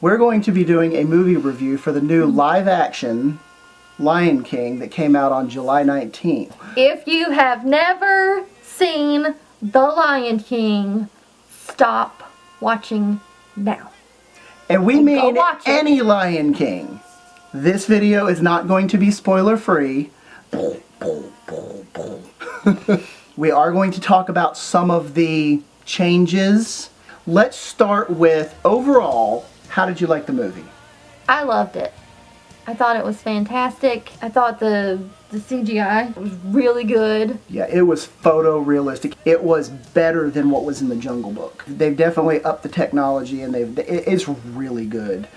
We're going to be doing a movie review for the new live-action Lion King that came out on July 19th. If you have never seen The Lion King, stop watching now. And we mean any Lion King. This video is not going to be spoiler-free. We are going to talk about some of the changes. Let's start with, overall, how did you like the movie? I loved it. I thought it was fantastic. I thought the CGI was really good. Yeah, it was photorealistic. It was better than what was in the Jungle Book. They've definitely upped the technology, and it's really good.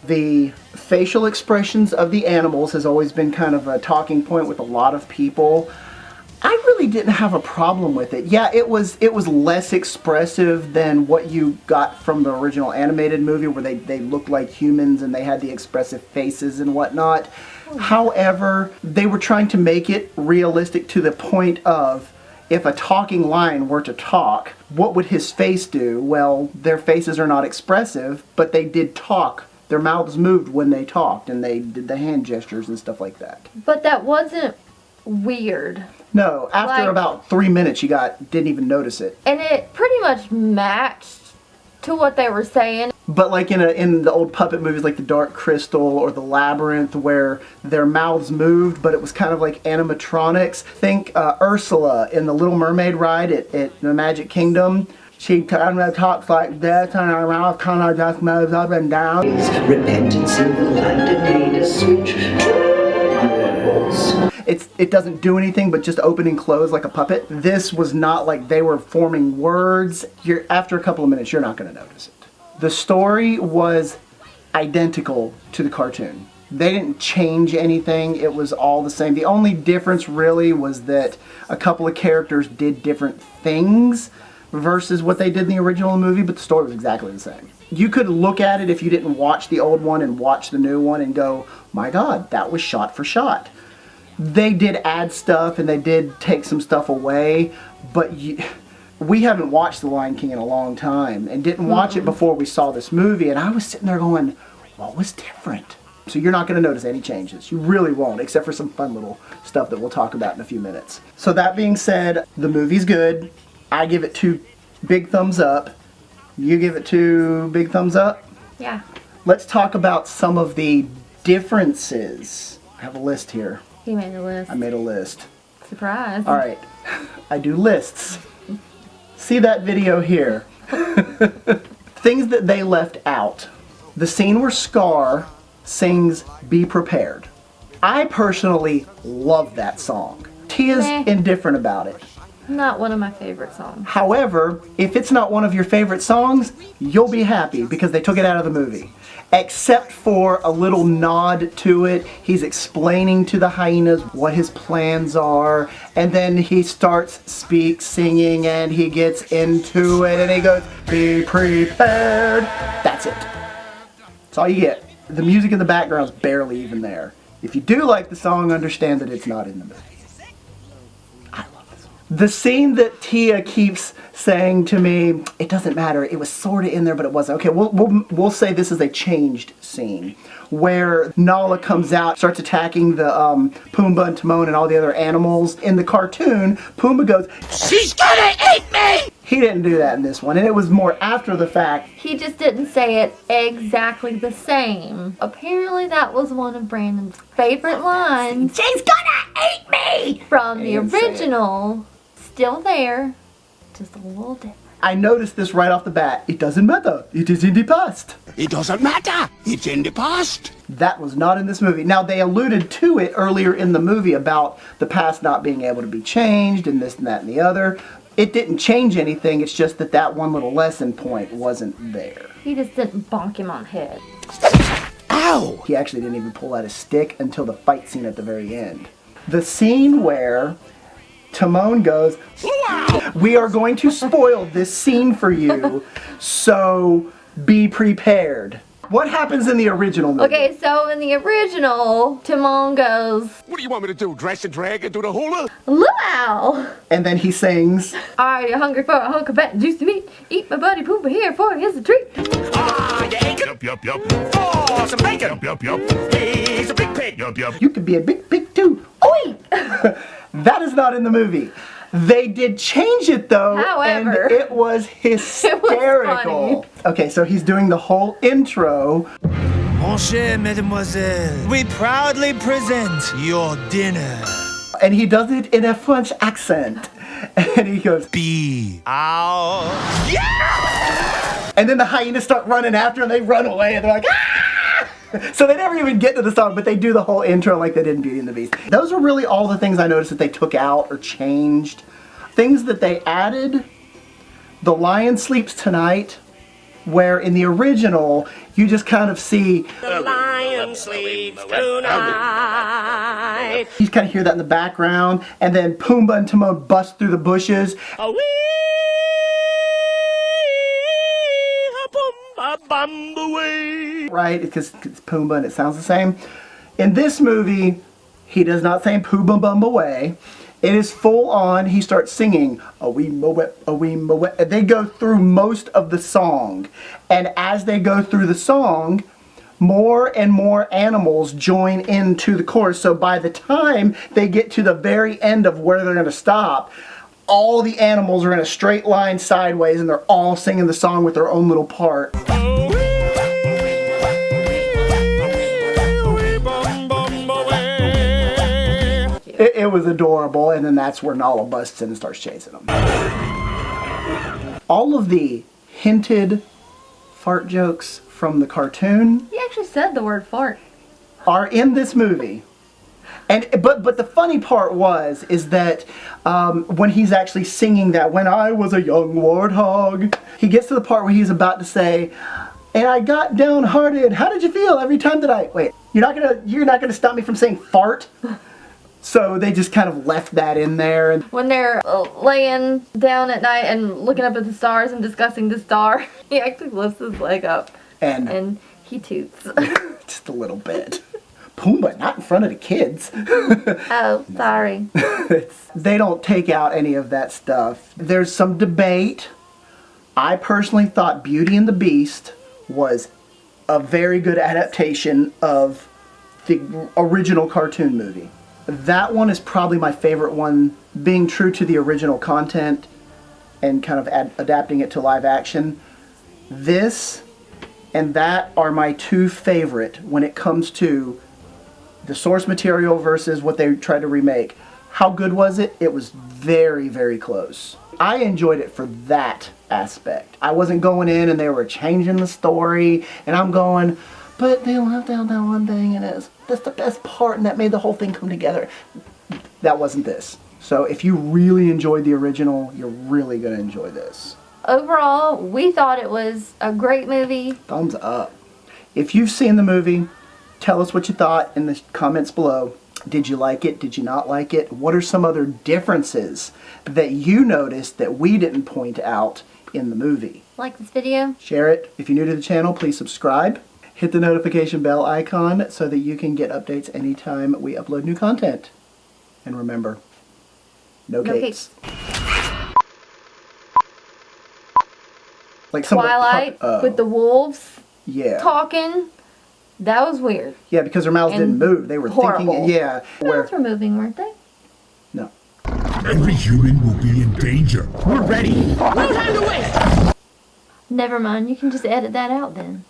The facial expressions of the animals has always been kind of a talking point with a lot of people. I really didn't have a problem with it. Yeah, it was less expressive than what you got from the original animated movie, where they looked like humans and they had the expressive faces and whatnot. However, they were trying to make it realistic to the point of, if a talking lion were to talk, what would his face do? Well, their faces are not expressive, but they did talk. Their mouths moved when they talked, and they did the hand gestures and stuff like that. But that wasn't weird. No, after about 3 minutes you didn't even notice it. And it pretty much matched to what they were saying. But like in the old puppet movies like The Dark Crystal or The Labyrinth, where their mouths moved, but it was kind of like animatronics. Think Ursula in the Little Mermaid ride at the Magic Kingdom. She kind of talks like this, and her mouth kind of just moves up and down. Repentance in the land and made a switch. It doesn't do anything but just open and close like a puppet. This was not like they were forming words. After a couple of minutes, you're not going to notice it. The story was identical to the cartoon. They didn't change anything. It was all the same. The only difference really was that a couple of characters did different things versus what they did in the original movie, but the story was exactly the same. You could look at it if you didn't watch the old one and watch the new one and go, my God, that was shot for shot. They did add stuff and they did take some stuff away, but we haven't watched The Lion King in a long time and didn't watch it before we saw this movie, and I was sitting there going, what was different? So you're not going to notice any changes. You really won't, except for some fun little stuff that we'll talk about in a few minutes. So that being said, the movie's good. I give it 2 big thumbs up. You give it 2 big thumbs up? Yeah. Let's talk about some of the differences. I have a list here. He made a list. I made a list. Surprise. All right. I do lists. See that video here. Things that they left out. The scene where Scar sings Be Prepared. I personally love that song. Teia's indifferent about it. Not one of my favorite songs. However, if it's not one of your favorite songs, you'll be happy because they took it out of the movie. Except for a little nod to it. He's explaining to the hyenas what his plans are, and then he starts singing, and he gets into it, and he goes, be prepared. That's it. That's all you get. The music in the background's barely even there. If you do like the song, understand that it's not in the movie. The scene that Teia keeps saying to me, it doesn't matter, it was sort of in there, but it wasn't. Okay, we'll say this is a changed scene, where Nala comes out, starts attacking the Pumbaa and Timon and all the other animals. In the cartoon, Pumbaa goes, she's gonna eat me! He didn't do that in this one, and it was more after the fact. He just didn't say it exactly the same. Apparently that was one of Brandon's favorite lines. She's gonna eat me! From the original. Still there, just a little different. I noticed this right off the bat. It doesn't matter. It is in the past. It doesn't matter. It's in the past. That was not in this movie. Now, they alluded to it earlier in the movie about the past not being able to be changed and this and that and the other. It didn't change anything. It's just that one little lesson point wasn't there. He just didn't bonk him on the head. Ow! He actually didn't even pull out his stick until the fight scene at the very end. The scene where Timon goes, wow! We are going to spoil this scene for you, so be prepared. What happens in the original movie? Okay, so in the original, Timon goes, what do you want me to do? Dress and drag and do the hula? luau! And then he sings, are you hungry for a hunk of fat and juicy meat? Eat my buddy Pumbaa here, for here's a treat. Ah, you ain't gonna yup. For some bacon. Yup. He's a big pig. Yup. You could be a big pig too. Oi! That is not in the movie. They did change it though, However, and it was hysterical. Okay, so he's doing the whole intro. Mon cher mademoiselle, we proudly present your dinner. And he does it in a French accent. And he goes, Be out. and then the hyenas start running after him, they run away, and they're like, ah! So they never even get to the song, but they do the whole intro like they did in Beauty and the Beast. Those are really all the things I noticed that they took out or changed. Things that they added, The Lion Sleeps Tonight, where in the original, you just kind of see The lion sleeps tonight. you kind of hear that in the background, and then Pumbaa and Timon bust through the bushes. Right, because it's Pumbaa and it sounds the same. In this movie, he does not say Pumbaa Bum Away. It is full on, he starts singing, a wee moe, a wee moe. They go through most of the song. And as they go through the song, more and more animals join into the chorus. So by the time they get to the very end of where they're going to stop, all the animals are in a straight line sideways and they're all singing the song with their own little part. It was adorable, and then that's where Nala busts in and starts chasing them. All of the hinted fart jokes from the cartoon He actually said the word fart. are in this movie. But the funny part is that when he's actually singing that, when I was a young warthog, he gets to the part where he's about to say, and I got downhearted. How did you feel every time that I... Wait, you're not gonna stop me from saying fart? So they just kind of left that in there. When they're laying down at night and looking up at the stars and discussing the star, he actually lifts his leg up and he toots. Just a little bit. Pumbaa, not in front of the kids. Oh, sorry. They don't take out any of that stuff. There's some debate. I personally thought Beauty and the Beast was a very good adaptation of the original cartoon movie. That one is probably my favorite one, being true to the original content and kind of adapting it to live action. This and that are my two favorite when it comes to the source material versus what they tried to remake. How good was it? It was very, very close. I enjoyed it for that aspect. I wasn't going in and they were changing the story and I'm going, but they left out that one thing and that's the best part and that made the whole thing come together. That wasn't this. So if you really enjoyed the original, you're really going to enjoy this. Overall, we thought it was a great movie. Thumbs up. If you've seen the movie, tell us what you thought in the comments below. Did you like it? Did you not like it? What are some other differences that you noticed that we didn't point out in the movie? Like this video? Share it. If you're new to the channel, please subscribe. Hit the notification bell icon so that you can get updates anytime we upload new content. And remember, no capes. Like some Twilight with the wolves yeah. talking. That was weird. Yeah, because their mouths didn't move. They were horrible. thinking, yeah. Their mouths were moving, weren't they? No. Every human will be in danger. We're ready. No time to waste. Never mind. You can just edit that out then.